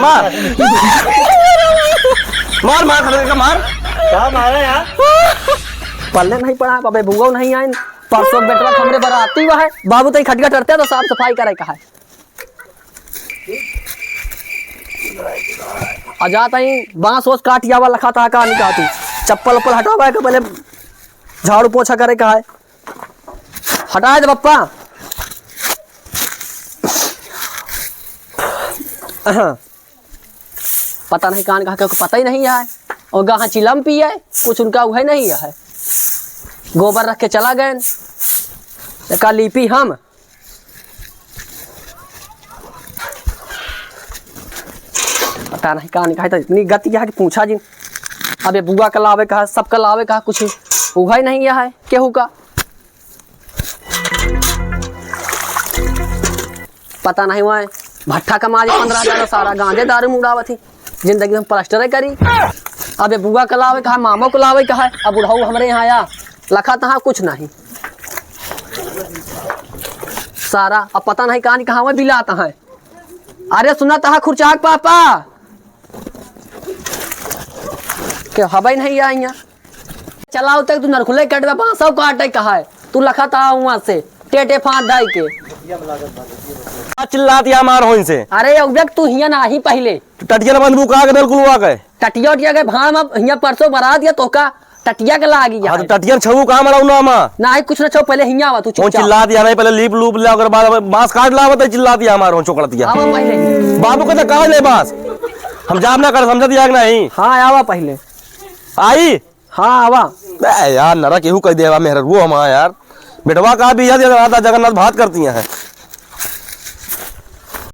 मार मार मार खड़े का मार। क्या मारा यार? पल्ले नहीं पड़ा अबे बुआ नहीं आए परसों बेटवा हमरे बराती हुआ है बाबू तो खटखट करते हैं तो साफ सफाई करे का है आजात ही बांस वोस काट जावा लखा था का नहीं तू चप्पल उप्पल हटावा के पहले झाड़ू पोछा करे का है हटाए दे पप्पा। पता नहीं कान कहा पता ही नहीं है और गाह चिलम पी है कुछ उनका वह नहीं है गोबर रख के चला गए का लीपी हम पता नहीं कहा निकाय तो इतनी गति है कि पूछा जी अबे बुआ का लावे कहा सब का लावे कहा कुछ उगा ही नहीं है केहू का पता नहीं हुआ भट्ठा कमा 15,000 सारा गांजे दारू मुड़ावा थी जिंदगी में प्लास्टर करी अबे बुआ का लावे कहा मामो को लावे कहा अब बुढ़ाऊ हमारे यहाँ आया लखा तहा कुछ नहीं सारा अब पता नहीं कहानी कहाँ बिलाता है। अरे सुना तहा खुरचाक पापा क्या हवा ही नहीं आई चलाओ तक तू नरखुले कटवा बांसो काटे कहा है तू लखा तहा वहां से टेटे फांद ढाई के चिल्ला दिया मार हो इनसे। अरे अव्यक तू हिया ना ही पहले टटिया बंदूक आ गए कुलवा के टटिया उटिया के भाड़ में हिया परसों बरा दिया तो का टटिया के लागी हां तो टटिया छऊ कहां मराऊ ना मा ना ही कुछ न छो पहले हिया आवा तू कौन चिल्ला दिया नहीं पहले लीप लूप ले अगर बाद बांस काट लावत चिल्ला दिया मार हो चोकड़ दिया आवा पहले बाबू को तो कहा ले बांस हम जाम ना कर समझ दिया नहीं। हां आवा पहले आई हां आवा बे यार नरा केहू कह देवा मेहर वो हम यार बेटवा का भी याद जगन्नाथ भात करती हैं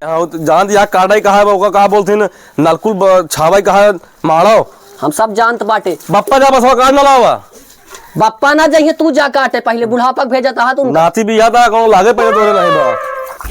जान दिया काटाई कहा है कहा बोलती नलकुल छावाई कहा मारो हम सब जानत बाटे बप्पा जा बसवा काट ना लावा बप्पा ना जाइए तू जा काटे पहले बुढ़ापा भेजा था तू नाती भी याद आ कौन लागे पहले तोरे नहीं बा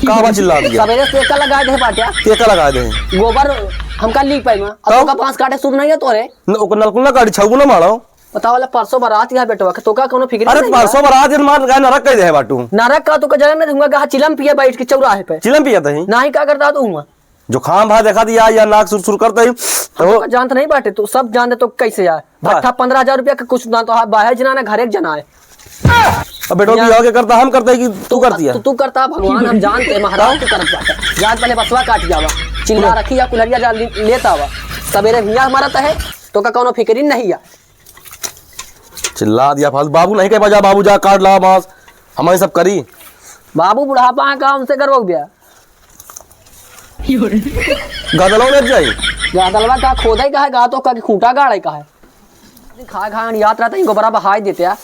का बा चिल्ला दिया सवेरे टेका लगा दे बाटे टेका लगा दे गोबर हमका ली पाई में अब का पांच काटे शुभ नहीं है तोरे नलकुल ना काटी छऊ ना मारो बताओ वाला परसों बारात है बेटवा तो का कोनो फिक्र अरे परसों बारात मार गाय नरक कह दे बाटू नरक का तो का जगह में दूंगा गा चिलम पिए बैठ के चौराहे पे चिलम पिया तही ना ही का करता तू हुआ जो खाम भा देखा दिया या नाक सुर करता ही तो जानते नहीं बाटे तू सब जानते तो कैसे यार भट्ठा 15,000 रुपया का कुछ ना तो बाहर जना ना घर एक जना है अब बेटो की आगे करता हम करते कि तू करती है तू करता भगवान हम जानते महाराज तू करत बाटे याद पहले बसवा काट जावा चिल्ला रखी या कुलरिया जा लेता वा सवेरे भैया हमारा है तो का कोनो फिक्री नहीं है चिल्ला दिया फालतू बाबू नहीं कह बजा बाबू जा काट ला बांस हमारे सब करी बाबू बुढ़ापा का हमसे करवाओ गया गदलो में जाई गदलवा का खोदा ही का है गा तो का खूंटा गाड़ा का है खा खान याद रहता है गोबरा बहाई देते यार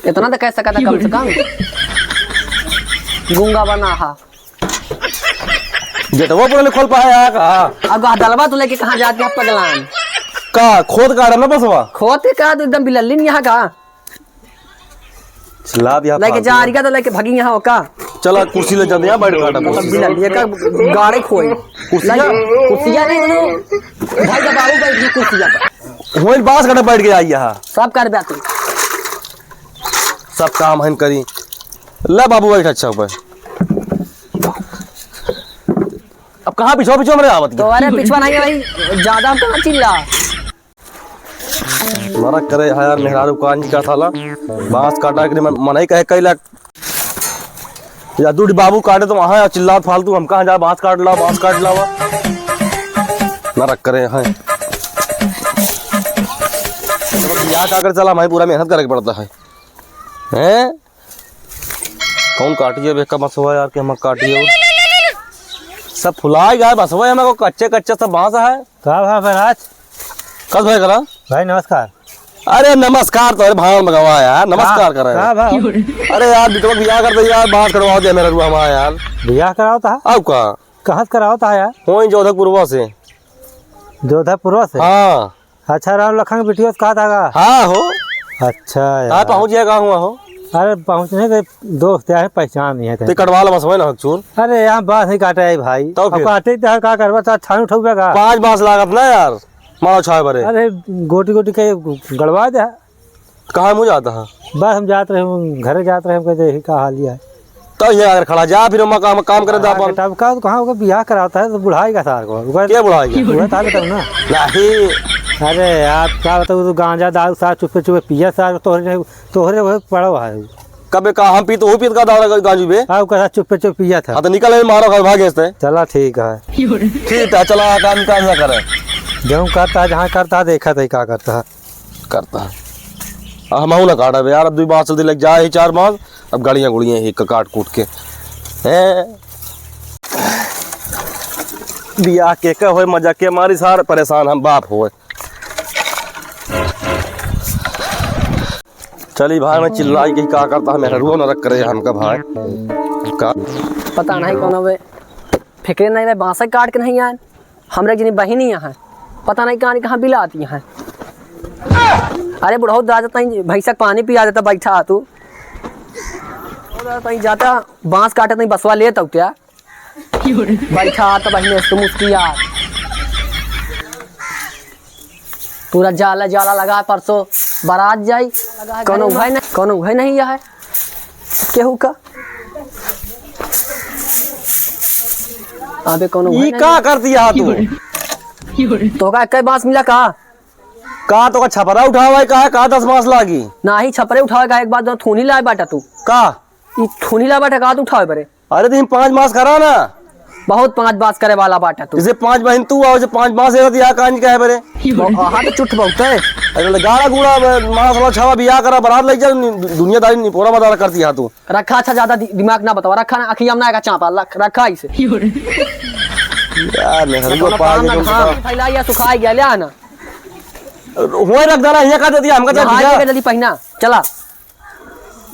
इतना तो कह सका था कम से कम गूंगा बना हा जेटवा पूरा खोल पाया कहा अब गदलवा तो लेके कहाँ जाते हैं पगलान का खोद काटा ना बसवा खोते का तो एकदम बिलल्लिन यहाँ का चिल्ला दिया लेके जा रही का तो लेके भगी यहाँ का चला कुर्सी ले जाते हैं बैठ काटा बिलल्ली का गाड़े खोई कुर्सियाँ नहीं तो भाई का बाबू बैठ गई कुर्सियाँ पर वही बांस काटा बैठ के आई यहाँ सब कर बैठे सब काम हम करी ले बाबू बैठ अच्छा ऊपर अब कहाँ पीछो पीछो मेरे आवत तो अरे पिछवा नहीं है भाई ज्यादा कहाँ चिल्ला मारा करे यार मेहरारू कान का थाला बांस काटा के मनाई कहे कई लाख या दूध बाबू काटे तो वहां चिल्लात फालतू हम कहाँ जा बांस काट लावा ना रख करे हैं या का कर चला हमें पूरा मेहनत करे पड़ता है हैं कौन काटिए बेका मसवा यार के हम काटिए सब फुलाई गया बसवा हमें को कच्चे सब बांस है का महाराज कल भाई करा भाई नमस्कार। अरे नमस्कार तो भाव मंगवा यार नमस्कार कर रहे हैं अरे यार बिटवा बियाह कर दे यार बात करवाओ दे मेरा रुआ हमारा यार बियाह कराओ था अब का कहाँ से कराओ था यार हो जोधपुरवा से जोधपुर से हाँ अच्छा राम लखन बिटिया कहा था हाँ हो अच्छा हाँ पहुँच जाएगा हुआ हो अरे पहुँचने के दोस्त यार पहचान नहीं है तो कटवा ला मसवा ना हकचूर अरे यहाँ बांस नहीं काटे है भाई तो फिर? काटे क्या करवा था छानू ठोकेगा 5 बांस लागत ना यार मारो छाए बरे अरे गोटी गोटी के गड़वा दे कहाँ मुझे आता है बस हम जाते रहे घर जाते रहे हम कहते यही का हाल है तो ये अगर खड़ा जा फिर हम काम करे दा अपन तब का कहाँ होगा ब्याह कराता है तो बुढ़ाएगा सार को क्या बुढ़ाएगा हुआ था तब ना नहीं अरे यार क्या बताऊँ तो गांजा दारू सार चुपे चुपे पिया सार तोहरे वो पड़ा हुआ है कबे का हम पी तो वो पीत का दारू गांजू बे हाँ कहा चुपे चुप पिया था हाँ तो निकल मारो घर भागे से चला ठीक है ठीक है चला काम ना करे जो करता है जहाँ करता है देखा था क्या करता है हम ना काटा बे यार अब 2 मास जल्दी लग जाए ही 4 मास अब गाड़ियाँ गुड़ियाँ ही काट कूट के हैं बिया के होए मजा के मारी सार परेशान हम बाप होए चली भाई मैं चिल्लाई कि क्या करता है मेरा रो न रख करे हमका भाई का पता नहीं कौन वे फिक्रे नहीं वे बांस काट के नहीं आए हमरे जिनी बहिनी यहाँ पता नहीं कहाँ बिलाती हैं। अरे बुढ़ाऊ दादा तई भैंसा पानी पिया देता बैठा तू तई जाता बांस काटे तई बसवा लेता क्या बैठा तो बहने तुम उसकी यार पूरा जाला जाला लगा परसों बारात जाई कौन उघाई नहीं यह है केहू का अबे कौन ई का कर दिया तू तो का कई बांस मिला का तो छपरा उठावा का 10 मास लागी ना ही छपरे उठावे एक बात थूनी लाए बाटा तू का ई थूनी लाए बाटा का तू उठावे बरे अरे तुम 5 मास करा ना बहुत 5 बास करे वाला बाटा तू जैसे 5 बहन तू आओ 5 मास है दिया कांज का है बरे हां तो चुट बहुत है अरे गाड़ा गुड़ा मास छवा बियाह करा बारात ले जा दुनियादारी नहीं पूरा मदार करती है तू रखा अच्छा ज्यादा दिमाग ना बताओ रखा ना अखियां ना का चापा रखा इसे यार मेहर को पाए फैलाइया सुखाई गया ले आना होए रख डाला ये का दे दिया हमका नहा जल्दी पहना चला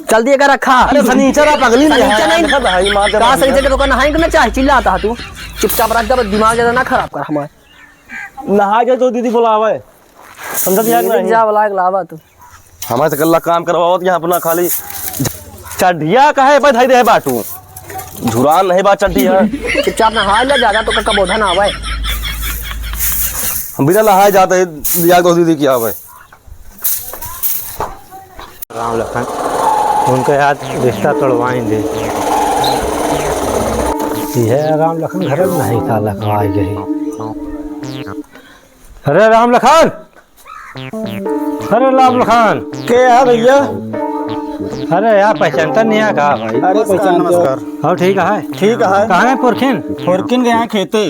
जल्दी अगर रखा अरे सनीचर पगली नहीं नहीं भाई मार दे का सही जगह तो नहाए के ना चाहे चिल्लाता है तू चुपचाप रख दे दिमाग ज्यादा ना खराब कर हमारे नहा के तो दीदी बुलावे समझ दिया नहीं जा बुला के लावा तू हमारे से कल्ला काम करवाओ यहां अपना खाली चढ़िया काहे बधाई दे बाटू झुरान नहीं बात चढ़ी है चुपचाप नहा ले ज्यादा तो का बोधा ना आवे हम बिना नहाए जाते हैं या तो दीदी क्या आवे राम लखन उनके हाथ रिश्ता तोड़वाएंगे यह राम लखन घर में नहीं था लखवाई गई। अरे राम लखन के है भैया अरे यार पहचानता नहीं है कहा भाई अरे पहचान नमस्कार हाँ ठीक है कहाँ है पुरखिन के यहाँ खेते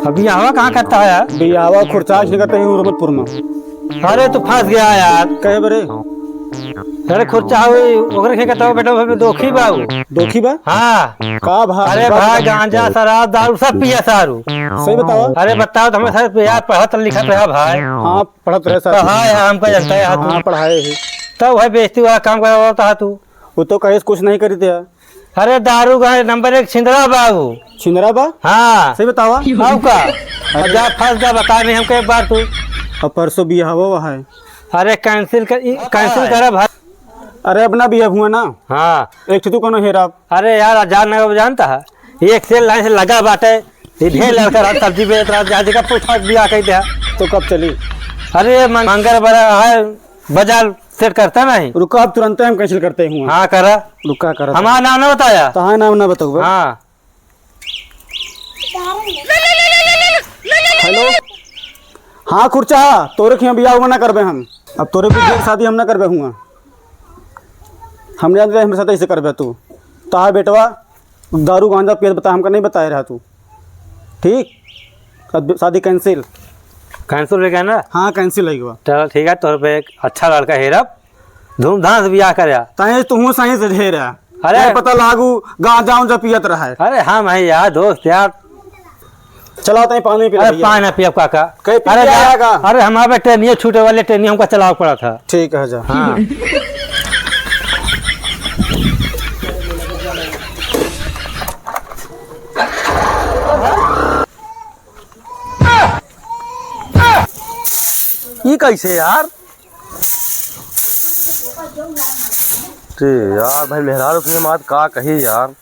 अभी यहाँ कहाँ करता है यार बियावा खुर्चाश करते हैं उर्मतपुर में। अरे तू फंस गया यार कहे बरे अरे खुर्चा हुई ओकरे के कहता बेटा भाई दोखी बाबू दोखी बा हाँ का भा अरे भाई गांजा शराब दारू सब पिया सारू सही बताओ। अरे बताओ तो हमें सारे यार पढ़त लिखत रहा भाई हाँ पढ़त रहे सर हाँ यार हमको जानता है हाँ पढ़ाए है तब भाई बेइज्जती वाला काम करवाता है तू वो तो कहे कुछ नहीं करी थे। अरे दारू का नंबर 1 छिंदरा बाबू छिंदरा बा हाँ सही बतावा अब का जा फंस जा बता नहीं हमको एक बार तू अब परसों बिया हुआ है। अरे कैंसिल कर भाई अरे अपना बिया हुआ ना हाँ एक तू कौन हेरा अरे यार हजार नगर जानता है एक सेल लाइन से लगा बाटे ये ढेर लड़का रात सब्जी बेच रहा जाके का पूछा बिया कह दिया तो कब चली। अरे मंगर बड़ा है बाजार सेट करता नहीं रुका अब तुरंत हम कैंसिल करते हुए। हाँ करा रुका करा हमारा नाम ना बताया तो नाम ना बताओ। हाँ हेलो हाँ खुर्चा तोरे के बिया हुआ ना करबे हम अब तोरे भी शादी हम ना करबे हुआ हम जानते हमारे साथ ऐसे करबे तू ताहा बेटवा दारू गांजा पियत बता हमका नहीं बताया रहा तू ठीक अब शादी कैंसिल कैंसिल हो गया ना। हाँ कैंसिल है चलो ठीक है तोर पे एक अच्छा लड़का हेरब धूमधाम से बियाह कर ताहे तू सही से ढेर है। अरे पता लागू गांजा उंजा पियत रहा है। अरे हाँ भाई यार दोस्त यार चलाओ तई पानी पिला अरे पानी पियब काका कहीं पी अरे आएगा। अरे हमारे ट्रेनिया छूटे वाले ट्रेनिया हमको चलाना पड़ा था। ठीक है जा हाँ ये कैसे यार यार भाई मेहरार उसने मात का कही यार।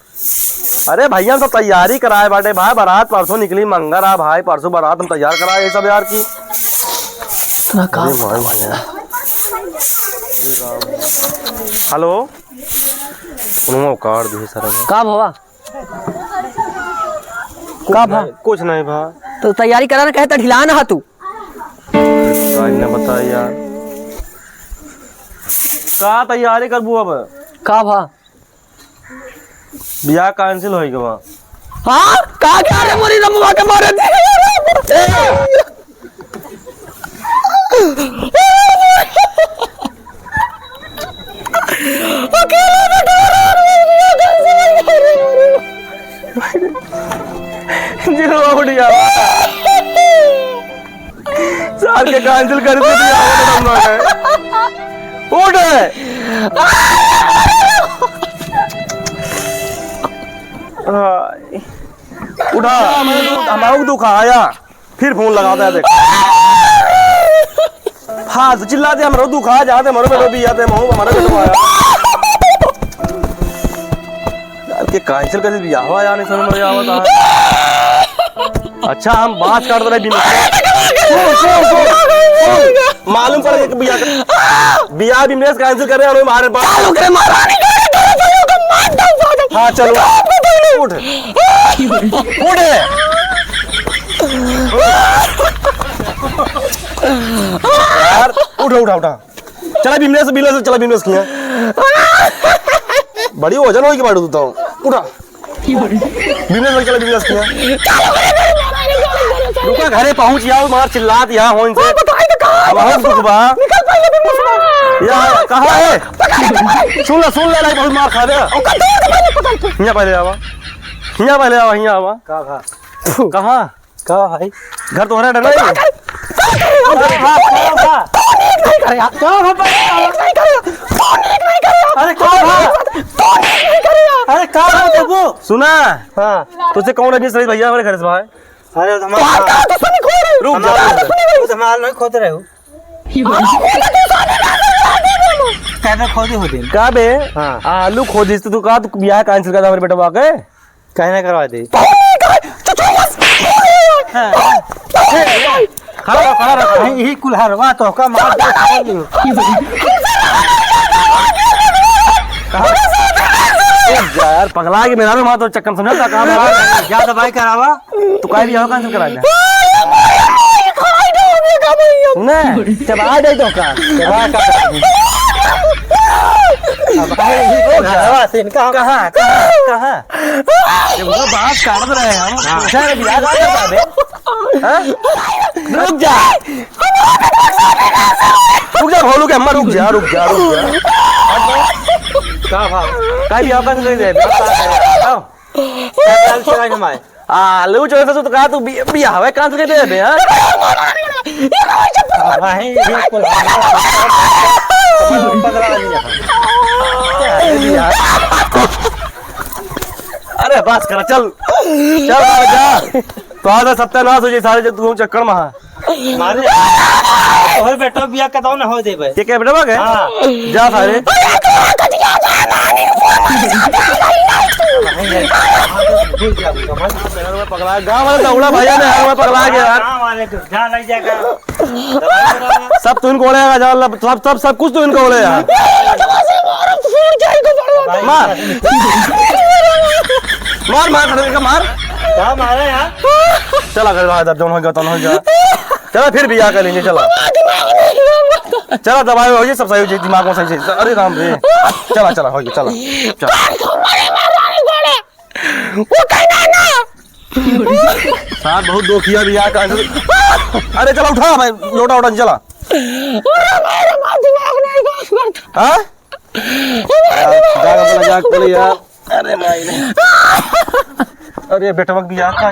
अरे भैया तो तैयारी कराए बाटे भाई बारात परसों निकली मंगर आ भाई परसों बारात हम तैयार कराए ये सब यार की हेलो फोनवा काट दी सारा का भवा का भा कुछ नहीं भा तो तैयारी करा ना कहे तो ढिला ना तू आज ने बता यार का तैयारी करबू अब का भा बियाह कैंसिल होई के बा हाँ का क्या रे मोरी रमुआ के मारे जिरो बढ़िया साल के कैंसिल कर दे उठ उठा हमारा दुखा आया फिर फोन लगाता है देख हाँ चिल्लाते हमारा दुखा जाते हमारे बेटो भी आते हमारा बेटो आया के कैंसिल कर दिया हुआ यार नहीं समझ में आवा अच्छा हम बात कर रहे बिना मालूम पड़ गया कि बियाह बिजनेस कैंसिल कर रहे हैं हमारे पास हाँ चलो उठ उठ यार उठा उठा उठा चला बिजनेस चला बिजनेस किया बड़ी वजन होगी बाड़ू तो उठा बिजनेस किया रुका घरे पहुंच जाओ मार चिल्लात यहाँ हो इनसे बहुत दुख बा कहाँ है सुन ले लाई बहुत मार खा दे यहाँ पहले आवा कहाँ भाई घर तुम्हारा डर नहीं अरे क्या वो सुना हाँ तुझसे कौन है सही भैया हमारे घर से भाई अरे रुक जा माल नहीं खोद रहे हो कहना खोदी होती का बे हाँ आलू खोदी तो तू कहा तू बियाह कैंसिल कर हमारे बेटा वाके कहना करवा दे यही कुल्हारवा तो का मार यार पगला के मेरा मां तो चक्कर समझा था काम जा दवाई करावा तू काहे बियाह कैंसिल करा दे सुना जब आ जाए तो का कहाँ बात काट रहे हैं हम अच्छा बियाह कर दे रुक जा भोलू के अम्मा रुक जा का भाव का बियाह कैंसिल कर दे आलू चोर तो कहा तू बियाह है कैंसिल कर दे हां अरे बस कर चल जा तो आज सत्यानाश हो जाए सारे तू चक्कर में मारे और बेटा बिया कतौ न हो देबे ये क्या बेटा भाग है हां जा सारे पगला गांव वाला दौड़ा भैया ने पगला गया यार हां वाले को ध्यान लग जाएगा सब तू इनको ओढ़ेगा जा सब कुछ तू इनको ओढ़े यार मार खड़े का मार क्या मारे यार चला कर जब हो गया तो हो जा चला फिर बियाह कर लेंगे चला दवाई हो गई सब सही हो जाए दिमाग में सही से अरे राम रे चला हो गया चला साहब बहुत दुखिया बियाह का अरे चला उठा भाई लोटा चला हाँ यार अरे बेटवा बियाह का